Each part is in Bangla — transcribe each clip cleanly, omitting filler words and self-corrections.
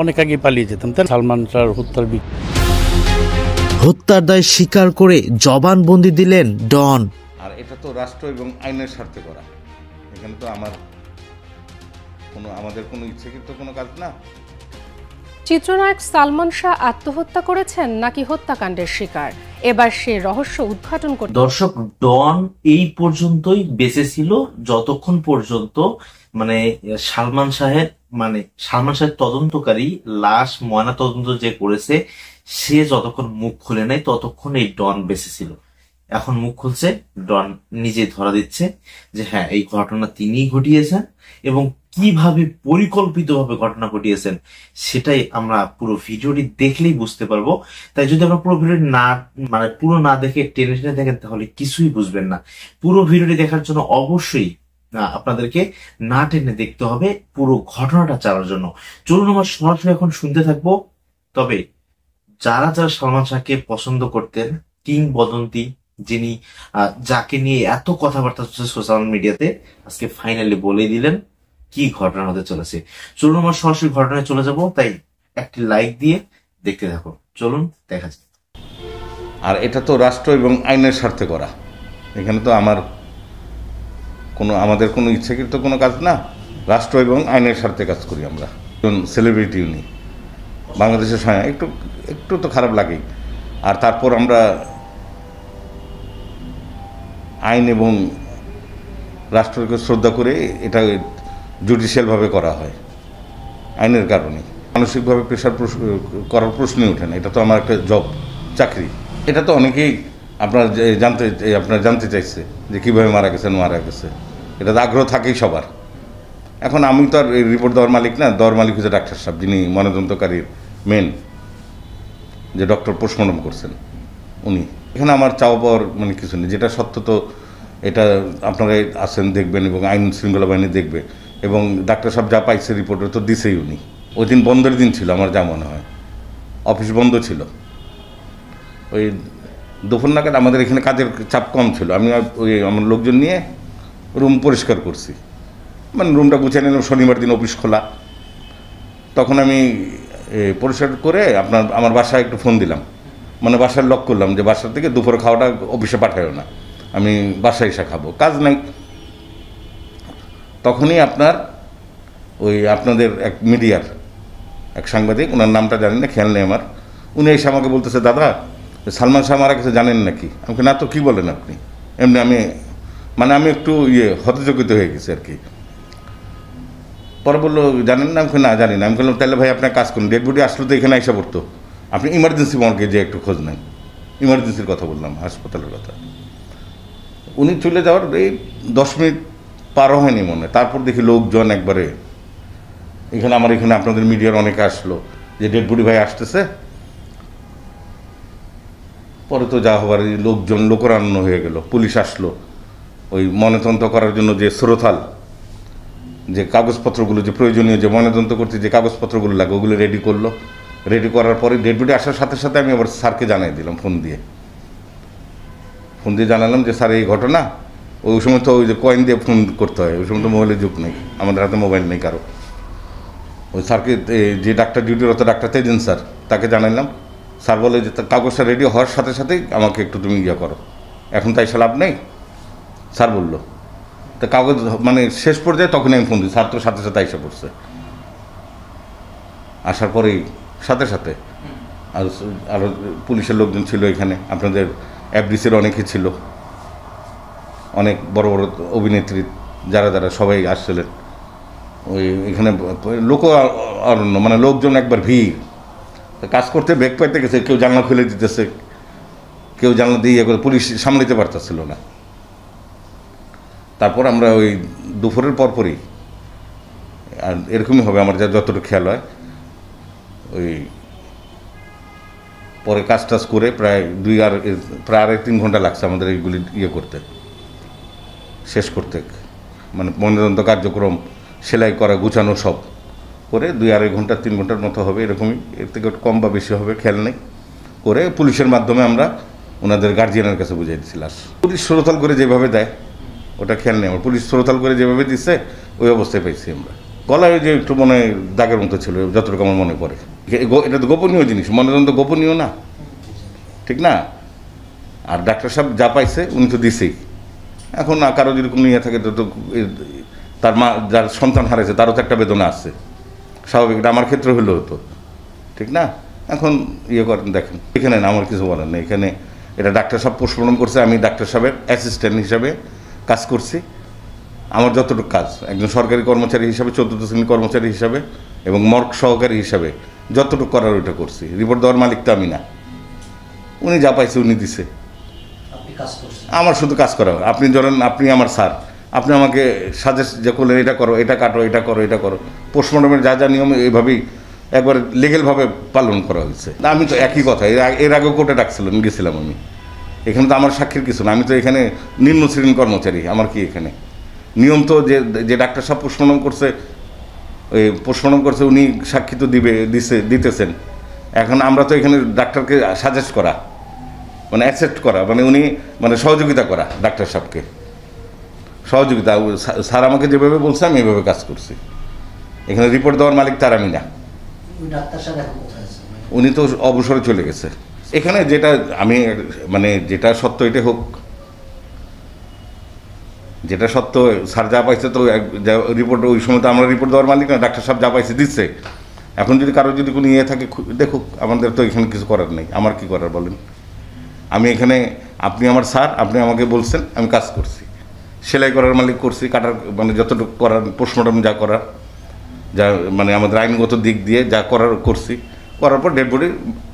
অনেক আগে পালিয়ে যেতাম। তাই সালমান শাহর হত্যার দায় স্বীকার করে জবানবন্দি দিলেন ডন। আর এটা তো রাষ্ট্র এবং আইনের স্বার্থে করা, এখানে তো আমাদের কোনো ইচ্ছাকৃত কোনো কাজ না। চিত্রনায়ক সালমান শাহ আত্মহত্যা করেছেন নাকি হত্যাকাণ্ডের শিকার, এবার সে রহস্য উদ্ঘাটন করে। দর্শক, ডন এই পর্যন্তই বেঁচে ছিল যতক্ষণ পর্যন্ত সালমান শাহের তদন্তকারী লাশ ময়না তদন্ত যে করেছে সে যতক্ষণ মুখ খুলে নাই ততক্ষণ এই ডন বেঁচে ছিল। এখন মুখ খুলছে, ডন নিজে ধরা দিচ্ছে যে হ্যাঁ এই ঘটনা তিনিই ঘটিয়েছেন এবং কিভাবে পরিকল্পিতভাবে ঘটনা ঘটিয়েছেন সেটাই আমরা পুরো ভিডিওটি দেখলেই বুঝতে পারবো। তাই যদি আমরা পুরো ভিডিওটি পুরো না দেখে টেনে টেনে দেখেন তাহলে কিছুই বুঝবেন না। পুরো ভিডিওটি দেখার জন্য অবশ্যই আপনাদেরকে না টেনে দেখতে হবে পুরো ঘটনাটা জানার জন্য। চলুন আমরা সরাসরি এখন শুনতে থাকবো। তবে যারা যারা সালমান শাহকে পছন্দ করতেন, কিংবদন্তি যিনি, যাকে নিয়ে এত কথাবার্তা হচ্ছে সোশ্যাল মিডিয়াতে, আজকে ফাইনালি বলে দিলেন কি ঘটনা হতে চলেছে। চলুন আমরা সরাসরি ঘটনায় চলে যাব, তাই একটি লাইক দিয়ে দেখতে থাকুন। চলুন দেখা যাক। আর এটা তো রাষ্ট্র এবং আইনের স্বার্থে করা, এখানে তো আমাদের কোনো ইচ্ছাকৃত কোনো কাজ না। রাষ্ট্র এবং আইনের স্বার্থে কাজ করি আমরা। সেলিব্রিটি উনি বাংলাদেশের সঙ্গে একটু তো খারাপ লাগেই। আর তারপর আমরা আইন এবং রাষ্ট্রকে শ্রদ্ধা করে এটা জুডিশিয়ালভাবে করা হয় আইনের কারণে। মানসিকভাবে প্রেশার করার প্রশ্নই ওঠে না। এটা তো আমার একটা জব, চাকরি। এটা তো অনেকেই আপনার জানতে চাইছে যে কীভাবে মারা গেছে। এটা তো আগ্রহ থাকেই সবার। এখন আমি তো আর এই রিপোর্ট দেওয়ার মালিক না, দেওয়ার মালিক হচ্ছে ডাক্তার সাহেব, যিনি ময়নাতদন্তকারীর মেন যে ডক্টর পোস্টমর্টম করছেন উনি। এখানে আমার চাওয়া পাওয়ার কিছু নেই। যেটা সত্য তো এটা আপনারা আসেন দেখবেন এবং আইন শৃঙ্খলা বাহিনী দেখবে। এবং ডাক্তার সাহেব যা পাইছে রিপোর্টে তো দিছেই উনি। ওই দিন বন্ধের দিন ছিল আমার যা মনে হয়, অফিস বন্ধ ছিল। ওই দুপুর নাগাদ আমাদের এখানে কাজের চাপ কম ছিল। আমি আমার লোকজন নিয়ে রুম পরিষ্কার করছি, রুমটা গুছিয়ে নিলাম। শনিবার দিন অফিস খোলা, তখন আমি পরিষ্কার করে আমার বাসায় একটু ফোন দিলাম, বাসায় লক করলাম যে বাসার থেকে দুপুরে খাওয়াটা অফিসে পাঠায়ও না, আমি বাসায় এসে খাবো, কাজ নাই। তখনই আপনাদের এক মিডিয়ার এক সাংবাদিক, ওনার নামটা জানি না, খেয়াল নেই আমার, উনি এসে আমাকে বলতেছে, দাদা সালমান শাহ মারা গেছে জানেন নাকি? আমাকে না তো, কী বলেন আপনি? এমনি আমি একটু হতচকিত হয়ে গেছি আর কি। পরে বললো জানেন না? আমাকে না জানি না। আমি বললাম তাহলে ভাই আপনার কাজ করুন, ডেড বডি আসলে তো এখানে এসে পড়তো, আপনি ইমার্জেন্সি মর্গে যে একটু খোঁজ নেন। ইমার্জেন্সির কথা বললাম, হাসপাতালের কথা। উনি চলে যাওয়ার এই 10 মিনিট পারও হয়নি মনে, তারপর দেখি লোকজন একবারে এখানে আপনাদের মিডিয়ার অনেকে আসলো যে ডেড বডি ভাই আসতেছে। পরে তো যা হবার লোকরান্ন হয়ে গেল। পুলিশ আসলো ওই ময়নাতদন্ত করার জন্য যে শ্রোথাল যে কাগজপত্রগুলো, যে প্রয়োজনীয় যে ময়নাতদন্ত করতে যে কাগজপত্রগুলো লাগে ওগুলো রেডি করলো। রেডি করার পরে ডেড বডি আসার সাথে সাথে আমি আবার স্যারকে জানাই দিলাম, ফোন দিয়ে জানালাম যে স্যার এই ঘটনা। ওই সময় তো ওই যে কয়েন দিয়ে ফোন করতে হয়, ওই সময় তো মোবাইলের যুগ নেই, আমাদের হাতে মোবাইল নেই কারো। ওই স্যারকে, যে ডাক্তার ডিউটিরত ডাক্তার তেজেন স্যার, তাকে জানাইলাম। স্যার বলে যে কাগজটা রেডি হওয়ার সাথে সাথেই আমাকে একটু তুমি করো, এখন তাই লাভ নেই। স্যার বললো তা কাগজ শেষ পর্যায়ে তখনই আমি ফোন দিই। স্যার তো সাথে সাথে এসে পড়ছে, আসার পরেই সাথে সাথে। আরও পুলিশের লোকজন ছিল এখানে, আপনাদের এফডিসির অনেকে ছিল, অনেক বড় বড় অভিনেত্রী যারা সবাই আসছিলেন। ওই এখানে লোক অরণ্য, লোকজন একবার ভিড়। কাজ করতে বেগ পাইতে গেছে, কেউ জানলা খুলে দিতেছে, কেউ জানলা দিয়ে করে, পুলিশ সামলাতে পারতেছিল না। তারপর আমরা ওই দুপুরের পরপরই, আর এরকমই হবে আমার যতটুকু খেয়াল হয়, ওই পরে কাজ টাজ করে প্রায় 3 ঘন্টা লাগছে আমাদের এইগুলি করতে, শেষ করতে। ময়নাতদন্ত কার্যক্রম, সেলাই করা, গুছানো সব করে 2-2.5 ঘন্টা 3 ঘন্টার মতো হবে, এরকমই, এর থেকে কম বা বেশি হবে খেয়াল নেই। করে পুলিশের মাধ্যমে আমরা ওনাদের গার্জিয়ানের কাছে বুঝিয়ে দিচ্ছি লাশ। পুলিশ শ্রোতাল করে যেভাবে দেয় ওটা খেয়াল নেই আমার, পুলিশ শ্রোতাল করে যেভাবে দিচ্ছে ওই অবস্থায় পাইছি আমরা। গলায় যে একটু মনে হয় দাগের মতো ছিল, যতটুকু আমার মনে পড়ে। এটা তো গোপনীয় জিনিস, মনোরঞ্জন তো গোপনীয় না, ঠিক না? আর ডাক্তার সাহেব যা পাইছে উনি তো দিছেই। এখন কারো যদি কোনো ইয়ে থাকে তো তার মা যার সন্তান হারাইছে তারও তো একটা বেদনা আছে, স্বাভাবিক। এটা আমার ক্ষেত্রে হলেও হতো, ঠিক না? এখন ইয়ে করেন, দেখেন এখানে না আমার কিছু বলার নেই। এখানে এটা ডাক্তার সাহেব পোস্টমর্টম করছে, আমি ডাক্তার সাহেবের অ্যাসিস্ট্যান্ট হিসাবে কাজ করছি। আমার যতটুকু কাজ একজন সরকারি কর্মচারী হিসাবে, 14th শ্রেণীর কর্মচারী হিসাবে এবং মর্গ সহকারী হিসাবে যতটুকু করার ওইটা করছি। রিপোর্ট দেওয়ার মালিক তো আমি না, উনি যা পাইছে উনি দিছে, আমার শুধু কাজ করা। আপনি ধরেন আপনি আমার স্যার, আপনি আমাকে সাজেস্ট যে করলেন এটা করো, এটা কাটো, এটা করো, এটা করো। পোস্টমর্টমের যা যা নিয়ম এইভাবেই একবার লিগেলভাবে পালন করা হয়েছে। আমি তো একই কথা, এর আগেও কোর্টে ডাকছিলাম, গেছিলাম আমি। এখানে তো আমার সাক্ষীর কিছু না, আমি তো এখানে নিম্ন শ্রেণীর কর্মচারী। আমার কি এখানে নিয়ম তো যে ডাক্তার সাহেব পোস্টমর্টম করছে, ওই পোস্টমর্টম করছে উনি সাক্ষী তো দিতেছেন। এখন আমরা তো এখানে ডাক্তারকে সাজেস্ট করা, মানে অ্যাকসেপ্ট করা, মানে উনি মানে সহযোগিতা করা, ডাক্তার সাহেবকে সহযোগিতা। স্যার আমাকে যেভাবে বলছে আমি এভাবে কাজ করছি। এখানে রিপোর্ট দেওয়ার মালিক তার আমি না। উনি তো অবসরে চলে গেছে। এখানে যেটা আমি মানে যেটা সত্য এটা হোক, যেটা সত্য স্যার যা পাইছে তো রিপোর্ট, ওই সময় তো আমরা রিপোর্ট দেওয়ার মালিক না, ডাক্তার সাহেব যা পাইছে দিচ্ছে। এখন যদি কারো যদি কোনো ইয়ে থাকে দেখুক, আমাদের তো এখানে কিছু করার নেই। আমার কি করার বলেন? আমি এখানে, আপনি আমার স্যার, আপনি আমাকে বলছেন, আমি কাজ করছি। সেলাই করার মালিক করছি, কাটার মানে যতটুকু করার, পোস্টমর্টম যা করার, যা মানে আমাদের আইনগত দিক দিয়ে যা করার করছি। করার পর ডেড বডি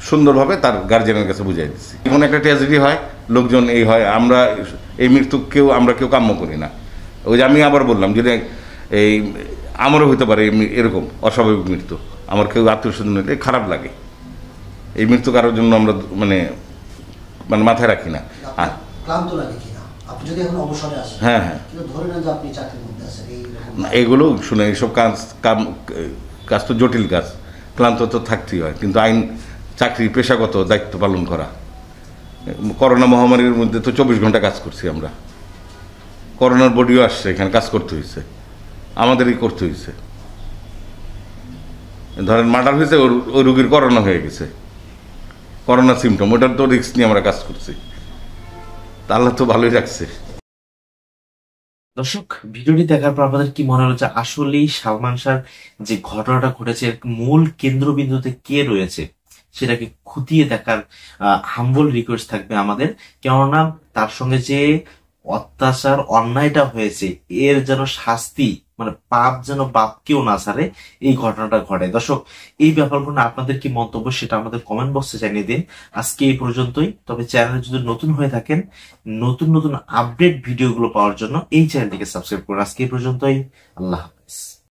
সুন্দরভাবে তার গার্জিয়ানের কাছে বুঝিয়ে দিচ্ছি। এখন একটা ট্র্যাজেডি হয়, লোকজন এই হয়, আমরা এই মৃত্যু আমরা কেউ কাম্য করি না। ওই যে আমি আবার বললাম, যদি এই আমারও হতে পারে এরকম অস্বাভাবিক মৃত্যু, আমার কেউ আত্মীয় স্বজন হলে খারাপ লাগে। এই মৃত্যু কারোর জন্য আমরা মানে মাথায় রাখি না। ক্লান্ত লাগে কিনা আপনি যদি এখন অবসরে আসেন? হ্যাঁ হ্যাঁ, কিন্তু ধরে নেন যে আপনি চাকরির মধ্যে আছেন, এইগুলো শুনে এইসব কাজ তো জটিল কাজ, ক্লান্ত তো থাকতেই হয়। কিন্তু আইন, চাকরি, পেশাগত দায়িত্ব পালন করা। করোনা মহামারীর মধ্যে তো 24 ঘন্টা কাজ করছি আমরা। করোনার বডিও আসছে, এখানে কাজ করতে হয়েছে, আমাদেরই করতে হয়েছে। ধরেন মার্ডার হয়েছে, ওই রোগীর করোনা হয়ে গেছে, করোনা সিমটম, ওটার তো রিস্ক নিয়ে আমরা কাজ করছি। তা আল্লাহ তো ভালোই রাখছে। দর্শক, ভিডিওটি দেখার পর আপনাদের কি মনে হলো যে আসলেই সালমান শাহর যে ঘটনাটা ঘটেছে মূল কেন্দ্রবিন্দুতে কে রয়েছে সেটাকে খুঁটিয়ে দেখার হাম্বল রিকোয়েস্ট থাকবে আমাদের। কেননা তার সঙ্গে যে অত্যাচার, অন্যায়টা হয়েছে, এর যেন শাস্তি, মানে পাপ যেন বাপকেও না ছাড়ে, এই ঘটনাটা ঘটে। দর্শক, এই ব্যাপারগুলো আপনাদের কি মন্তব্য সেটা আমাদের কমেন্ট বক্সে জানিয়ে দিন। আজকে এই পর্যন্তই। তবে চ্যানেলে যদি নতুন হয়ে থাকেন, নতুন নতুন আপডেট ভিডিওগুলো পাওয়ার জন্য এই চ্যানেলটিকে সাবস্ক্রাইব করুন। আজকে এই পর্যন্তই। আল্লাহ হাফেজ।